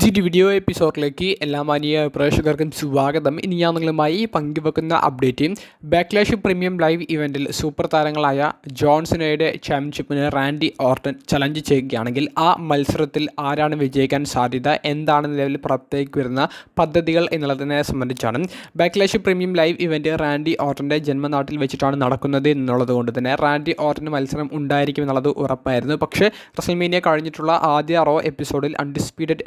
പുതിയൊരു വീഡിയോ എപ്പിസോഡിലേക്ക് എല്ലാ മാന്യ പ്രേക്ഷകർക്കും സ്വാഗതം. ഇനി ഞാൻ നിങ്ങളുമായി പങ്കുവെക്കുന്ന അപ്ഡേറ്റ് ബാക്ക്ലാഷ് പ്രീമിയം ലൈവ് ഇവൻറ്റിൽ സൂപ്പർ താരങ്ങളായ ജോൺ സിനയുടെ ചാമ്പ്യൻഷിപ്പിന് റാൻഡി ഓർട്ടൺ ചലഞ്ച് ചെയ്യുകയാണെങ്കിൽ ആ മത്സരത്തിൽ ആരാണ് വിജയിക്കാൻ സാധ്യത, എന്താണ് നിലവിൽ പുറത്തേക്ക് വരുന്ന പദ്ധതികൾ എന്നുള്ളതിനെ സംബന്ധിച്ചാണ്. Backlash premium live event Randy ഓർട്ടൻ്റെ ജന്മനാട്ടിൽ വെച്ചിട്ടാണ് നടക്കുന്നത് എന്നുള്ളത് കൊണ്ട് തന്നെ റാൻഡി ഓർട്ടന് മത്സരം ഉണ്ടായിരിക്കും എന്നുള്ളത് ഉറപ്പായിരുന്നു. പക്ഷേ റസൽമേനിയ കഴിഞ്ഞിട്ടുള്ള ആദ്യ റോ എപ്പിസോഡിൽ അൺഡിസ്പ്യൂട്ടഡ്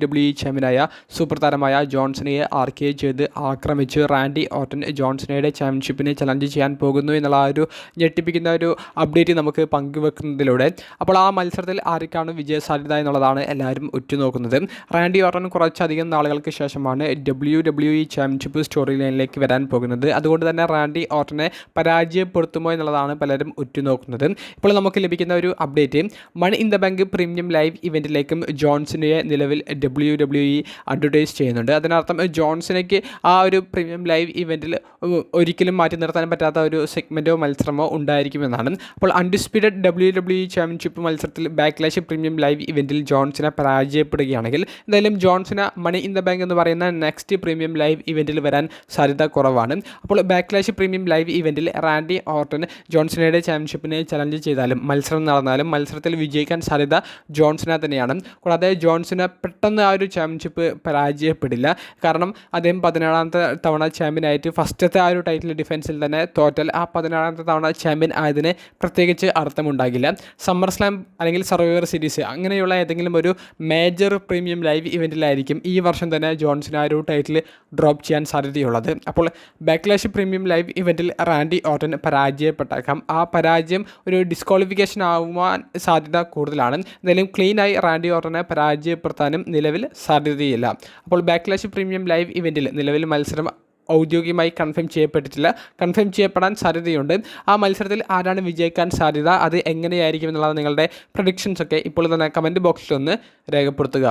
WWE ചാമ്പ്യനായ സൂപ്പർ താരമായ ജോൺസണയെ RKO ചെയ്ത് ആക്രമിച്ച് റാൻഡി ഓർട്ടൺ ജോൺസണയുടെ ചാമ്പ്യൻഷിപ്പിനെ ചലഞ്ച് ചെയ്യാൻ പോകുന്നു എന്നുള്ള ഒരു ഞെട്ടിപ്പിക്കുന്ന ഒരു അപ്ഡേറ്റ് നമുക്ക് പങ്കുവെക്കുന്നതിലൂടെ അപ്പോൾ ആ മത്സരത്തിൽ ആർക്കാണ് വിജയസാധ്യത എന്നുള്ളതാണ് എല്ലാവരും ഉറ്റുനോക്കുന്നത്. റാൻഡി ഓർട്ടൺ കുറച്ചധികം നാളുകൾക്ക് ശേഷമാണ് WWE ചാമ്പ്യൻഷിപ്പ് സ്റ്റോറി ലൈനിലേക്ക് വരാൻ പോകുന്നത്. അതുകൊണ്ട് തന്നെ റാൻഡി ഓർട്ടനെ പരാജയപ്പെടുത്തുമോ എന്നുള്ളതാണ് പലരും ഉറ്റുനോക്കുന്നത്. ഇപ്പോൾ നമുക്ക് ലഭിക്കുന്ന ഒരു update Money in the Bank premium live ഇവൻറ്റിലേക്കും ജോൺസണയെ നിലവിൽ WWE അഡ്വർടൈസ് ചെയ്യുന്നുണ്ട്. അതിനർത്ഥം ജോൺസണയ്ക്ക് ആ ഒരു പ്രീമിയം ലൈവ് ഇവൻറ്റിൽ ഒരിക്കലും മാറ്റി നിർത്താൻ പറ്റാത്ത ഒരു സെഗ്മെൻറ്റോ മത്സരമോ ഉണ്ടായിരിക്കുമെന്നാണ്. അപ്പോൾ അൺഡിസ്പ്യൂട്ടഡ് WWE ചാമ്പ്യൻഷിപ്പ് മത്സരത്തിൽ ബാക്ക്ലാഷ് പ്രീമിയം ലൈവ് ഇവൻറ്റിൽ ജോൺസനെ പരാജയപ്പെടുകയാണെങ്കിൽ എന്തായാലും ജോൺസന മണി ഇൻ ദ ബാങ്ക് എന്ന് പറയുന്ന നെക്സ്റ്റ് പ്രീമിയം ലൈവ് ഇവൻറ്റിൽ വരാൻ സാധ്യത കുറവാണ്. അപ്പോൾ ബാക്ക്ലാഷ് പ്രീമിയം ലൈവ് ഇവൻറ്റിൽ റാൻഡി ഓർട്ടൺ ജോൺസണയുടെ ചാമ്പ്യൻഷിപ്പിനെ ചലഞ്ച് ചെയ്താലും മത്സരം നടന്നാലും മത്സരത്തിൽ വിജയിക്കാൻ സാധ്യത ജോൺസന തന്നെയാണ്. കൂടാതെ ജോൺസന് പെട്ടെന്ന് ആ ഒരു ചാമ്പ്യൻഷിപ്പ് പരാജയപ്പെടില്ല. കാരണം അദ്ദേഹം 17ാമത്തെ തവണ ചാമ്പ്യനായിട്ട് ഫസ്റ്റത്തെ ആ ഒരു ടൈറ്റിൽ ഡിഫൻസിൽ തന്നെ തോറ്റാൽ ആ 17ാമത്തെ തവണ ചാമ്പ്യൻ ആയതിന് പ്രത്യേകിച്ച് അർത്ഥമുണ്ടാകില്ല. സമ്മർ സ്ലാം അല്ലെങ്കിൽ സർവൈവർ സീരീസ് അങ്ങനെയുള്ള ഏതെങ്കിലും ഒരു മേജർ പ്രീമിയം ലൈവ് ഇവൻറ്റിലായിരിക്കും ഈ വർഷം തന്നെ ജോൺസൺ ആ ഒരു ടൈറ്റിൽ ഡ്രോപ്പ് ചെയ്യാൻ സാധ്യതയുള്ളത്. അപ്പോൾ ബാക്ക്ലാഷ് പ്രീമിയം ലൈവ് ഇവൻറ്റിൽ റാൻഡി ഓർട്ടൺ പരാജയപ്പെട്ടേക്കാം. ആ പരാജയം ഒരു ഡിസ്ക്വാളിഫിക്കേഷൻ ആവാൻ സാധ്യത കൂടുതലാണ്. എന്തായാലും ക്ലീനായി റാൻഡി ഓർട്ടനെ പരാജയപ്പെടുത്താനും നിലവിൽ സാധ്യതയില്ല. അപ്പോൾ ബാക്ക്ലാഷ് പ്രീമിയം ലൈവ് ഇവൻറ്റിൽ നിലവിൽ മത്സരം ഔദ്യോഗികമായി കൺഫേം ചെയ്യപ്പെട്ടിട്ടില്ല. കൺഫേം ചെയ്യപ്പെടാൻ സാധ്യതയുണ്ട്. ആ മത്സരത്തിൽ ആരാണ് വിജയിക്കാൻ സാധ്യത, അത് എങ്ങനെയായിരിക്കും എന്നുള്ളത് നിങ്ങളുടെ പ്രഡിക്ഷൻസൊക്കെ ഇപ്പോൾ തന്നെ കമൻറ്റ് ബോക്സിൽ ഒന്ന് രേഖപ്പെടുത്തുക.